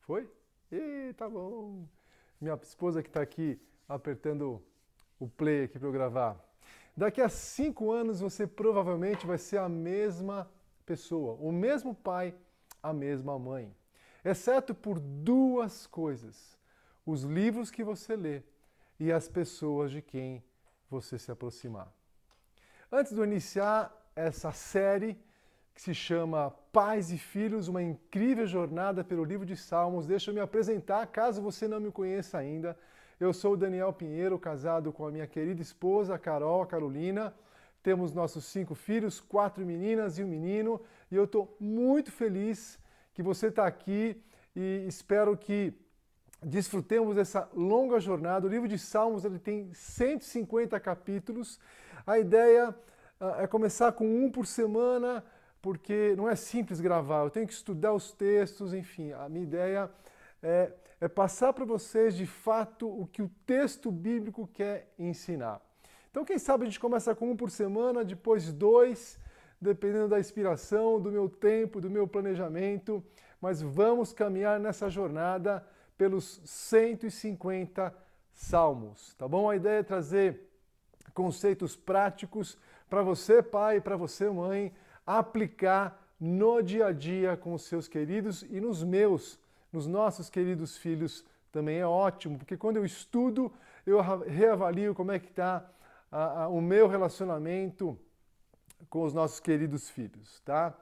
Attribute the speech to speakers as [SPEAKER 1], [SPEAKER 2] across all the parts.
[SPEAKER 1] Foi? Ih, tá bom. Minha esposa que está aqui apertando o play aqui para eu gravar. Daqui a 5 anos você provavelmente vai ser a mesma pessoa, o mesmo pai, a mesma mãe. Exceto por duas coisas: os livros que você lê e as pessoas de quem você se aproximar. Antes de eu iniciar essa série que se chama Pais e Filhos, uma incrível jornada pelo livro de Salmos, deixa eu me apresentar, caso você não me conheça ainda. Eu sou o Daniel Pinheiro, casado com a minha querida esposa, a Carolina. Temos nossos 5 filhos, 4 meninas e um menino, e eu estou muito feliz que você está aqui e espero que desfrutemos dessa longa jornada. O livro de Salmos ele tem 150 capítulos. A ideia é começar com um por semana, porque não é simples gravar. Eu tenho que estudar os textos, enfim. A minha ideia é passar para vocês, de fato, o que o texto bíblico quer ensinar. Então, quem sabe a gente começa com um por semana, depois 2, dependendo da inspiração, do meu tempo, do meu planejamento. Mas vamos caminhar nessa jornada pelos 150 salmos, tá bom? A ideia é trazer conceitos práticos para você, pai, para você, mãe, aplicar no dia a dia com os seus queridos e nos nossos queridos filhos também é ótimo, porque quando eu estudo, eu reavalio como é que está o meu relacionamento com os nossos queridos filhos, tá?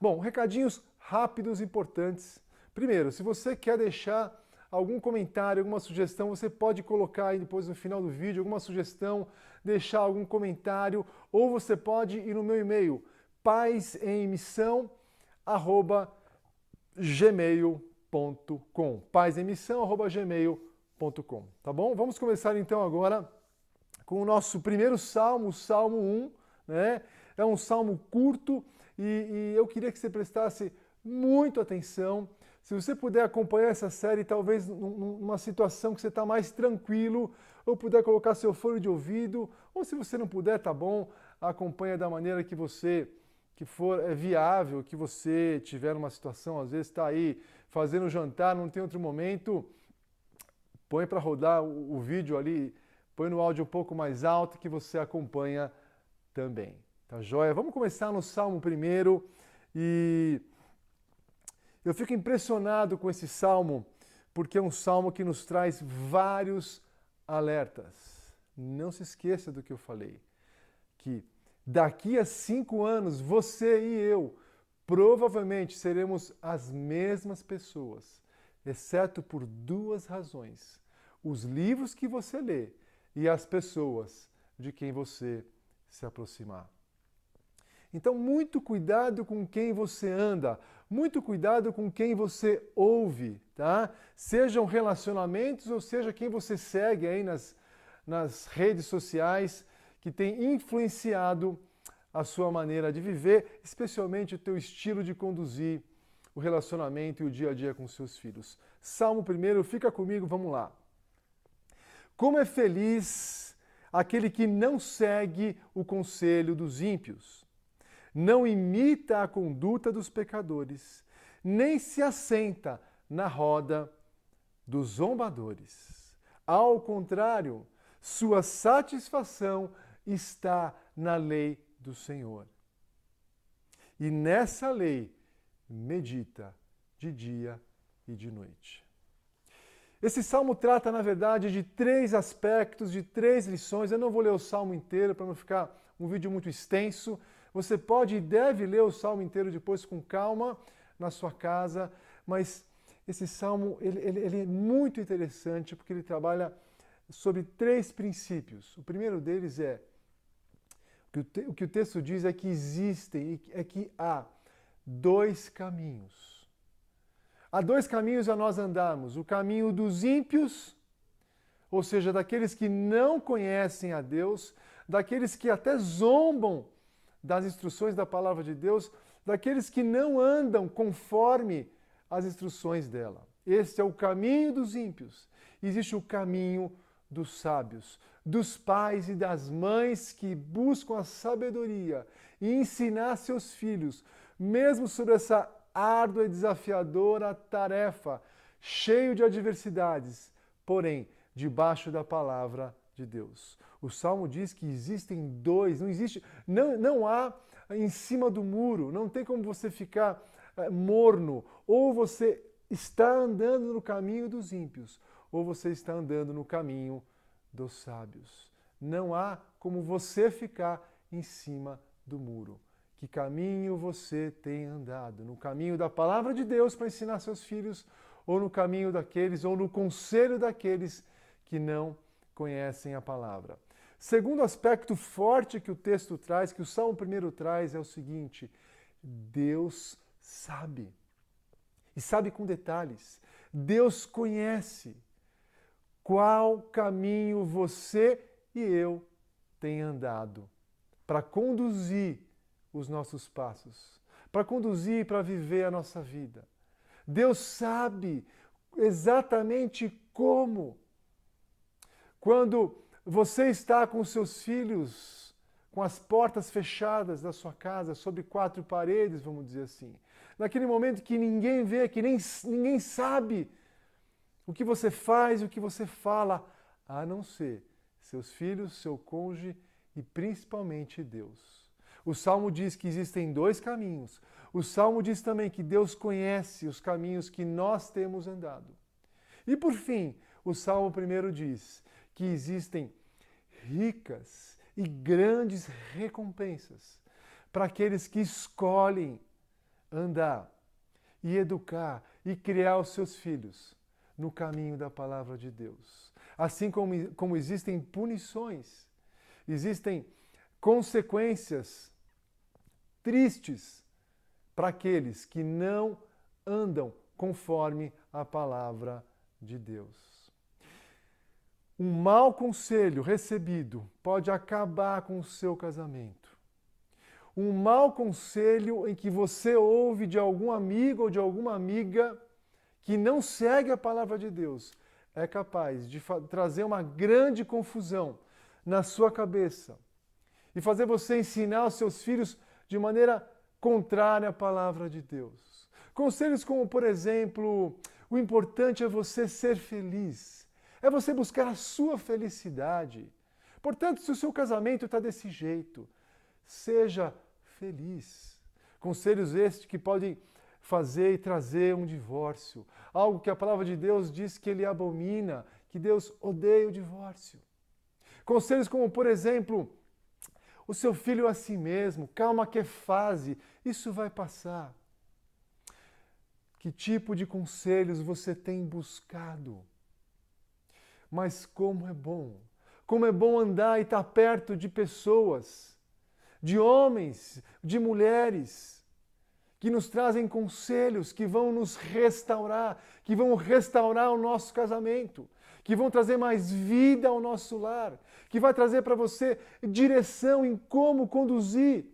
[SPEAKER 1] Bom, recadinhos rápidos e importantes. Primeiro, se você quer deixar algum comentário, alguma sugestão, você pode colocar aí depois no final do vídeo alguma sugestão, deixar algum comentário, ou você pode ir no meu e-mail, paisemissão@gmail.com, paisemissão@gmail.com, tá bom? Vamos começar então agora com o nosso primeiro salmo, o Salmo 1, né? É um salmo curto e eu queria que você prestasse muito atenção. Se você puder acompanhar essa série, talvez numa situação que você está mais tranquilo, ou puder colocar seu fone de ouvido, ou se você não puder, tá bom, acompanha da maneira que for viável, que você tiver numa situação, às vezes está aí fazendo jantar, não tem outro momento, põe para rodar o vídeo ali, põe no áudio um pouco mais alto que você acompanha também. Tá joia? Vamos começar no Salmo primeiro e eu fico impressionado com esse salmo, porque é um salmo que nos traz vários alertas. Não se esqueça do que eu falei, que daqui a 5 anos, você e eu provavelmente seremos as mesmas pessoas, exceto por duas razões: os livros que você lê e as pessoas de quem você se aproximar. Então, muito cuidado com quem você anda, muito cuidado com quem você ouve, tá? Sejam relacionamentos ou seja quem você segue aí nas redes sociais que tem influenciado a sua maneira de viver, especialmente o teu estilo de conduzir o relacionamento e o dia a dia com seus filhos. Salmo 1, fica comigo, vamos lá. Como é feliz aquele que não segue o conselho dos ímpios, não imita a conduta dos pecadores, nem se assenta na roda dos zombadores. Ao contrário, sua satisfação está na lei do Senhor. E nessa lei medita de dia e de noite. Esse salmo trata, na verdade, de 3 aspectos, de 3 lições. Eu não vou ler o salmo inteiro para não ficar um vídeo muito extenso. Você pode e deve ler o salmo inteiro depois com calma na sua casa, mas esse salmo ele é muito interessante porque ele trabalha sobre 3 princípios. O primeiro deles o que o texto diz é que há 2 caminhos. Há 2 caminhos a nós andarmos: o caminho dos ímpios, ou seja, daqueles que não conhecem a Deus, daqueles que até zombam das instruções da palavra de Deus, daqueles que não andam conforme as instruções dela. Este é o caminho dos ímpios. Existe o caminho dos sábios, dos pais e das mães que buscam a sabedoria e ensinar seus filhos, mesmo sobre essa árdua e desafiadora tarefa cheio de adversidades, porém, debaixo da palavra de Deus. O Salmo diz que existem dois, não há em cima do muro, não tem como você ficar morno, ou você está andando no caminho dos ímpios, ou você está andando no caminho dos sábios. Não há como você ficar em cima do muro. Que caminho você tem andado? No caminho da palavra de Deus para ensinar seus filhos, ou no caminho daqueles, ou no conselho daqueles que não conhecem a palavra. Segundo aspecto forte que o texto traz, que o Salmo primeiro traz, é o seguinte: Deus sabe. E sabe com detalhes. Deus conhece qual caminho você e eu tem andado para conduzir os nossos passos, para conduzir, para viver a nossa vida. Deus sabe exatamente como. Quando você está com seus filhos, com as portas fechadas da sua casa, sob quatro paredes, vamos dizer assim, naquele momento que ninguém vê, que ninguém sabe o que você faz, o que você fala, a não ser seus filhos, seu cônjuge e principalmente Deus. O Salmo diz que existem dois caminhos. O Salmo diz também que Deus conhece os caminhos que nós temos andado. E por fim, o Salmo primeiro diz que existem ricas e grandes recompensas para aqueles que escolhem andar e educar e criar os seus filhos no caminho da palavra de Deus. Assim como existem punições, existem consequências tristes para aqueles que não andam conforme a palavra de Deus. Um mau conselho recebido pode acabar com o seu casamento. Um mau conselho em que você ouve de algum amigo ou de alguma amiga que não segue a palavra de Deus é capaz de trazer uma grande confusão na sua cabeça e fazer você ensinar os seus filhos de maneira contrária à palavra de Deus. Conselhos como, por exemplo, o importante é você ser feliz, é você buscar a sua felicidade. Portanto, se o seu casamento está desse jeito, seja feliz. Conselhos estes que podem fazer e trazer um divórcio. Algo que a palavra de Deus diz que ele abomina, que Deus odeia o divórcio. Conselhos como, por exemplo, o seu filho a si mesmo, calma que é fase, isso vai passar. Que tipo de conselhos você tem buscado? Mas como é bom andar e estar perto de pessoas, de homens, de mulheres, que nos trazem conselhos, que vão nos restaurar, que vão restaurar o nosso casamento, que vão trazer mais vida ao nosso lar, que vai trazer para você direção em como conduzir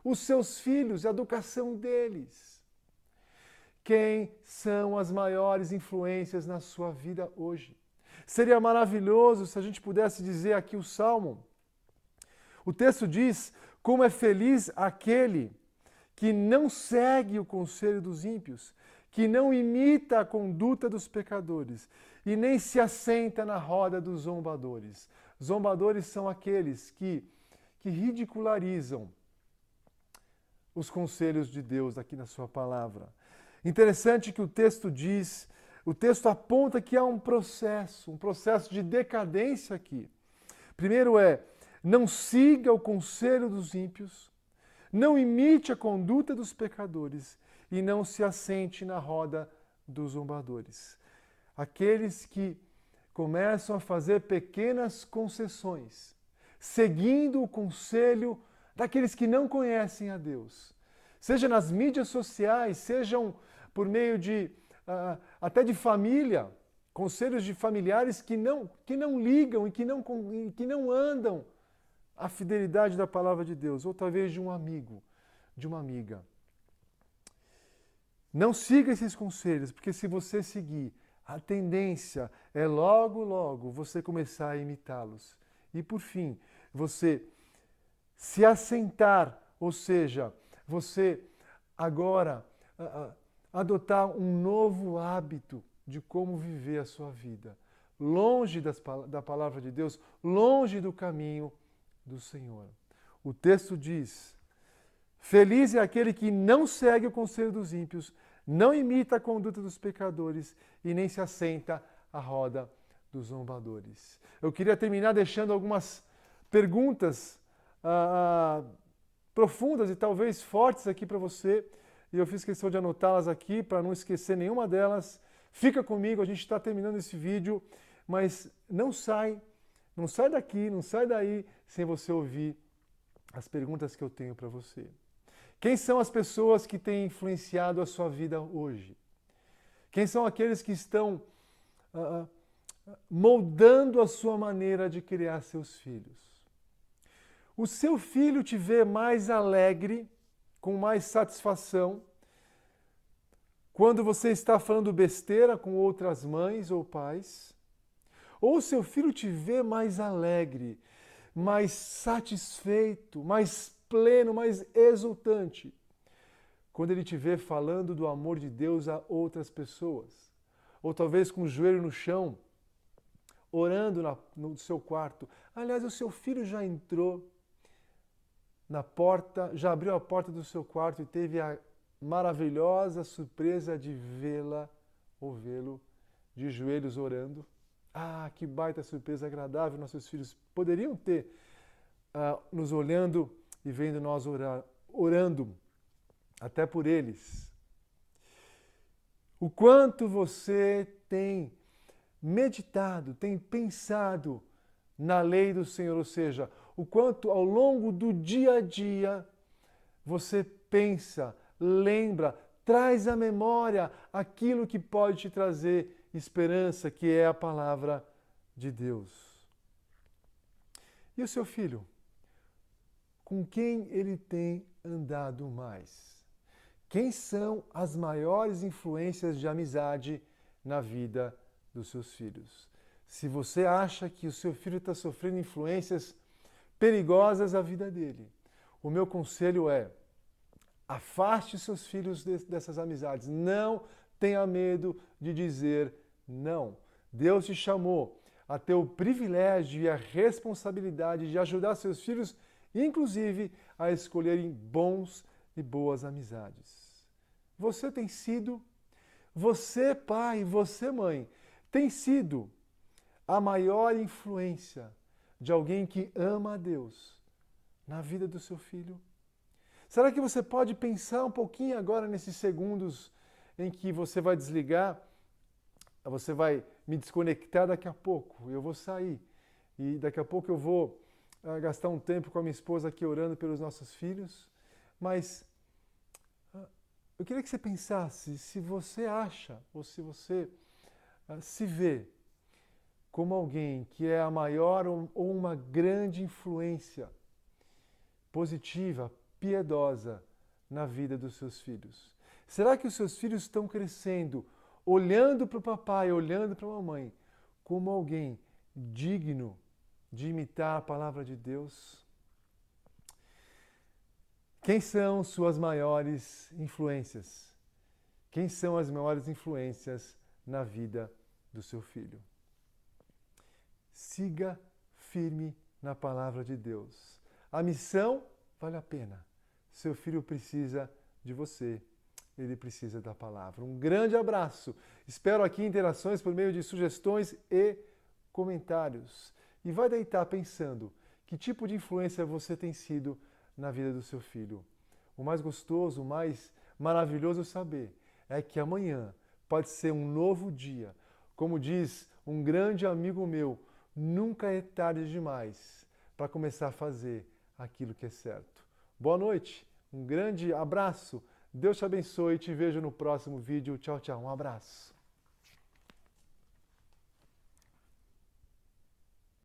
[SPEAKER 1] os seus filhos, a educação deles. Quem são as maiores influências na sua vida hoje? Seria maravilhoso se a gente pudesse dizer aqui o Salmo. O texto diz: como é feliz aquele que não segue o conselho dos ímpios, que não imita a conduta dos pecadores e nem se assenta na roda dos zombadores. Zombadores são aqueles que ridicularizam os conselhos de Deus aqui na sua palavra. Interessante que o texto diz, o texto aponta que há um processo de decadência aqui. Primeiro não siga o conselho dos ímpios, não imite a conduta dos pecadores e não se assente na roda dos zombadores. Aqueles que começam a fazer pequenas concessões, seguindo o conselho daqueles que não conhecem a Deus. Seja nas mídias sociais, sejam por meio de até de família, conselhos de familiares que não ligam e que não andam a fidelidade da palavra de Deus, ou talvez de um amigo, de uma amiga. Não siga esses conselhos, porque se você seguir, a tendência é logo você começar a imitá-los. E por fim, você se assentar, ou seja, você agora adotar um novo hábito de como viver a sua vida, longe da palavra de Deus, longe do caminho do Senhor. O texto diz: feliz é aquele que não segue o conselho dos ímpios, não imita a conduta dos pecadores e nem se assenta à roda dos zombadores. Eu queria terminar deixando algumas perguntas profundas e talvez fortes aqui para você, e eu fiz questão de anotá-las aqui para não esquecer nenhuma delas. Fica comigo, a gente está terminando esse vídeo, mas não sai daqui, não sai daí sem você ouvir as perguntas que eu tenho para você. Quem são as pessoas que têm influenciado a sua vida hoje? Quem são aqueles que estão moldando a sua maneira de criar seus filhos? O seu filho te vê mais alegre, com mais satisfação, quando você está falando besteira com outras mães ou pais? Ou o seu filho te vê mais alegre, mais satisfeito, mais pleno, mais exultante, quando ele te vê falando do amor de Deus a outras pessoas? Ou talvez com o joelho no chão, orando no seu quarto. Aliás, o seu filho já entrou na porta, já abriu a porta do seu quarto e teve a maravilhosa surpresa de vê-la ou vê-lo de joelhos orando. Ah, que baita surpresa agradável nossos filhos poderiam ter nos olhando e vendo nós orando até por eles. O quanto você tem meditado, tem pensado na lei do Senhor, ou seja, o quanto ao longo do dia a dia você pensa, lembra, traz à memória aquilo que pode te trazer esperança, que é a palavra de Deus. E o seu filho? Com quem ele tem andado mais? Quem são as maiores influências de amizade na vida dos seus filhos? Se você acha que o seu filho está sofrendo influências perigosas à vida dele, o meu conselho é: afaste seus filhos dessas amizades. Não tenha medo de dizer não. Deus te chamou a ter o privilégio e a responsabilidade de ajudar seus filhos, inclusive, a escolherem bons e boas amizades. Você tem sido, você pai, você mãe, tem sido a maior influência de alguém que ama a Deus na vida do seu filho? Será que você pode pensar um pouquinho agora nesses segundos em que você vai desligar, você vai me desconectar daqui a pouco, eu vou sair e daqui a pouco eu vou gastar um tempo com a minha esposa aqui orando pelos nossos filhos, mas eu queria que você pensasse se você acha ou se você se vê como alguém que é a maior ou uma grande influência positiva, piedosa na vida dos seus filhos. Será que os seus filhos estão crescendo olhando para o papai, olhando para a mamãe como alguém digno de imitar a palavra de Deus? Quem são suas maiores influências? Quem são as maiores influências na vida do seu filho? Siga firme na palavra de Deus. A missão vale a pena. Seu filho precisa de você. Ele precisa da palavra. Um grande abraço. Espero aqui interações por meio de sugestões e comentários. E vai deitar pensando que tipo de influência você tem sido na vida do seu filho. O mais gostoso, o mais maravilhoso saber é que amanhã pode ser um novo dia. Como diz um grande amigo meu, nunca é tarde demais para começar a fazer aquilo que é certo. Boa noite, um grande abraço, Deus te abençoe e te vejo no próximo vídeo. Tchau, tchau, um abraço.